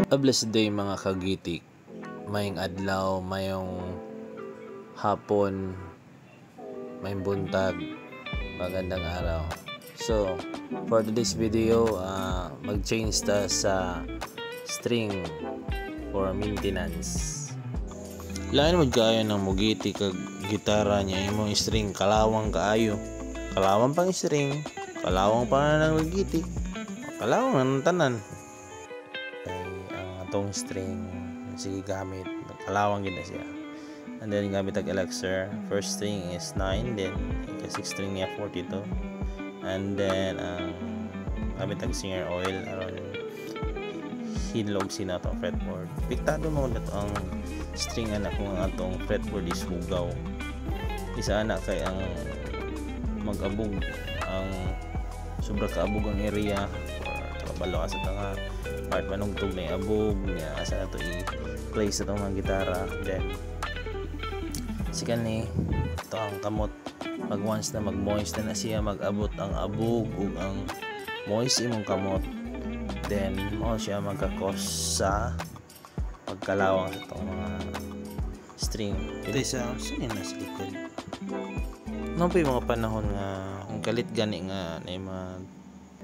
A blessed day mga kagitik. Mayong adlaw, mayong hapon, mayong buntag, magandang araw. So, for today's video, mag-change ta sa string for maintenance. Lain mo kaayo ng mugiti kag gitara niya, imong string kalawang kaayo. Kalawang pang string, kalawang pa na ng gitik, kalawang ng tanan. Tong string sige gamit kalawang gid na siya, and then gamit ang elixir. First string is 9, then ika 6 string niya 42, and then gamit ang singer oil aron hinlog sina to fretboard. Piktado mo na to ang string anak kung ang atong fretboard is hugaw. Isa anak kay ang mag-abog ang sobra kaabog ang area or kabalo sa tanga part manungtog na abog niya asa na to i-play sa itong mga gitara. Then sikan ni ito ang kamot, pag once na mag-moist na siya, mag-abot ang abog ug ang moist imong kamot, then mo siya magkakos sa pagkalawang sa itong mga string. Ito sa sinin na sa likod no pa yung mga panahon nga ang kalit gani nga na mga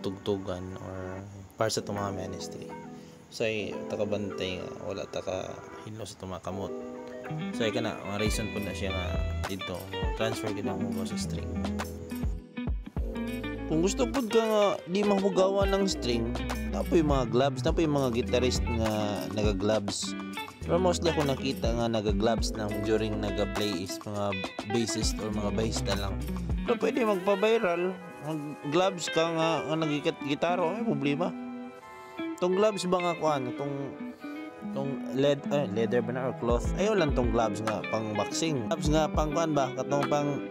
tugtugan or para sa itong mga ministry. So ay takabantay nga wala taka hinlo sa itong mga kamot. So ay kana mga reason po na siya nga dito transfer gina mo sa string. Kung gusto po ka nga di mahugawan ng string, napo yung mga gloves, napo yung mga guitarist nga naga-gloves. Pero mostly ako nakita nga naga-gloves lang during naga-play is mga bassist or mga bassista lang. Pero pwede magpa-viral, mag-gloves ka nga nag-gitara, may problema. Tong gloves ba nga kuan, tong leather ba na or cloth, ayaw lang tong gloves nga pang boxing. Gloves nga pang kuan ba, katong pang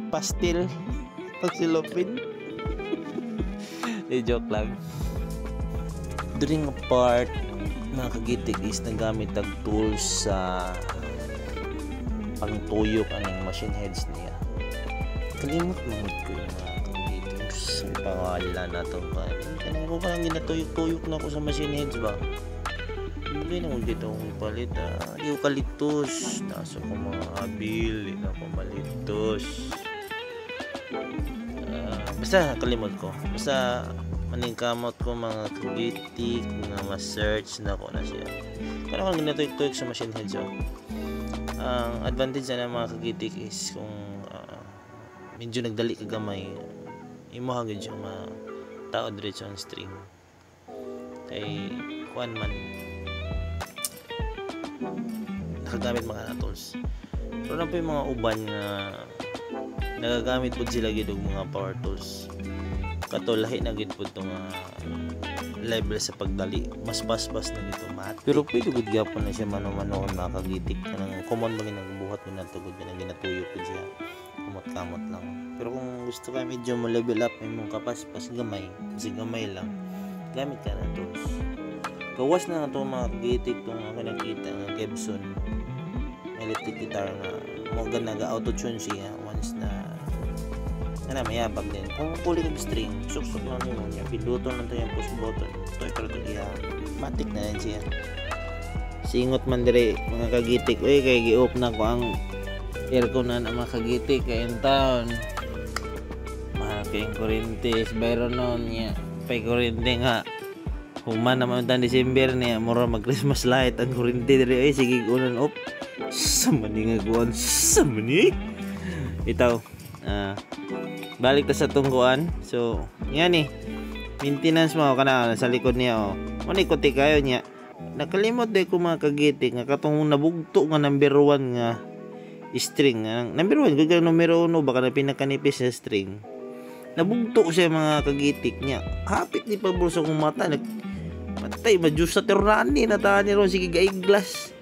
pastil, pang silopin. Joke lang. During a part mga kagitik is nagamit tag tools sa pangtuyok ang machine heads niya. Kalimot mga ko yung mga kagitik sa pangalan na ito ba. Kanina ko parang ginatuyok-tuyok na ako sa machine heads ba. Hindi na kung dito akong palit. Eucalyptus. Nasa ko mga abil. Hindi na ako malitos. Basta kalimot ko. Basta maningkamot ko mga kagitik na ma-search na ko na siya. Kaya kung ginatuyok-tuyok sa machine heads ang advantage na mga kagitik is kung medyo nagdali ka gamay, imo hagid siya tao diretso ang string kay kuan man nakagamit mga tools. Pero na po yung mga uban nga nagagamit po sila gid og mga power tools kato lahi na gid po itong level sa pagdali, mas bas-bas na dito mat. Pero pwede gud gyapon na siya mano-mano mga kagitik kanang common man ang buhat mo na tugod na ginatuyok ko siya kamot-kamot lang. Pero kung gusto ka medyo mo level up imong kapaspas gamay, kasi gamay lang gamit ka na tools. Gawas na ito mga kagitik kung ako nakita nga Gibson electric guitar na mo ganaga auto-tune siya once na mayabag din. Kung puli kang string, suksok lang mo niya, piluto lang tayo yung push button. Ito pero ito diya, matik na yan siya. Singot man dire mga kagitik, uy kay gi-off na ko ang aircon na mga kagitik kay in town. Mahal kayong kurintis, bayro noon niya. Pay kurinte nga. Human naman ang December niya, mura mag-Christmas light ang kurinte dire. Ay sige unan off. Sama ni nga kuan, sama ni. Itaw, balik ta sa tungkuan. So yan maintenance mo kana sa likod niya muni ko kayo niya. Nakalimot day ko mga kagitik nga katong nabugto nga number 1 nga string. Number 1 gud numero 1 baka na pinakanipis sa string. Nabugto siya mga kagitik niya. Hapit ni pabulsa kong mata patay majus sa terrani na tani ron sige gaiglas.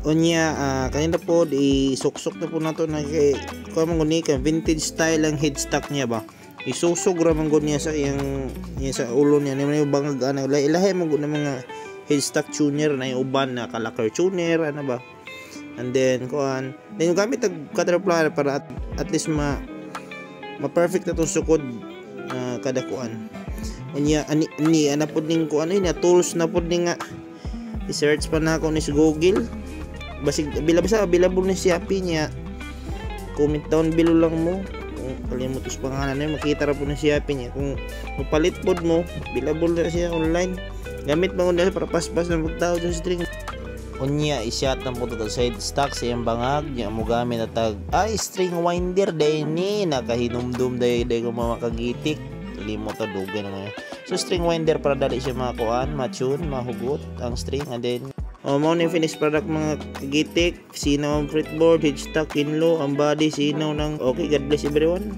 Unya kanina po isuksok na po nato na kay kuha man guni ka vintage style ang headstock niya ba. Isusog ra man gud niya sa iyang sa ulo niya may bangag ana ilahi man gud na mga headstock tuner na uban na kalakar tuner ano ba. And then kuan then gamit ang caterpillar para at least ma perfect na tong sukod kada kuan. Anya ani ana pud ning ko ano ni tools na pud ni nga i-search pa na ako ni sa Google. Basig basa available ni Shopee niya. Comment down below lang mo kung kalimot us pangalan niya, makita ra po ni Shopee niya. Kung mapalit pod mo, available na siya online. Gamit mo nila para paspas ng pagtao sa string. Unya isyat na po ito side stock sa iyang bangag niya mo gamit na tag ay string winder day ni nakahinumdum day ko makagitik limot to dugay na. So string winder para dali siya makuan, matune, mahugot ang string and then mo na yung finished product mga kagitik, sinaw ang fretboard, headstock, kinlo, ang body, sinaw ng okay, God bless everyone.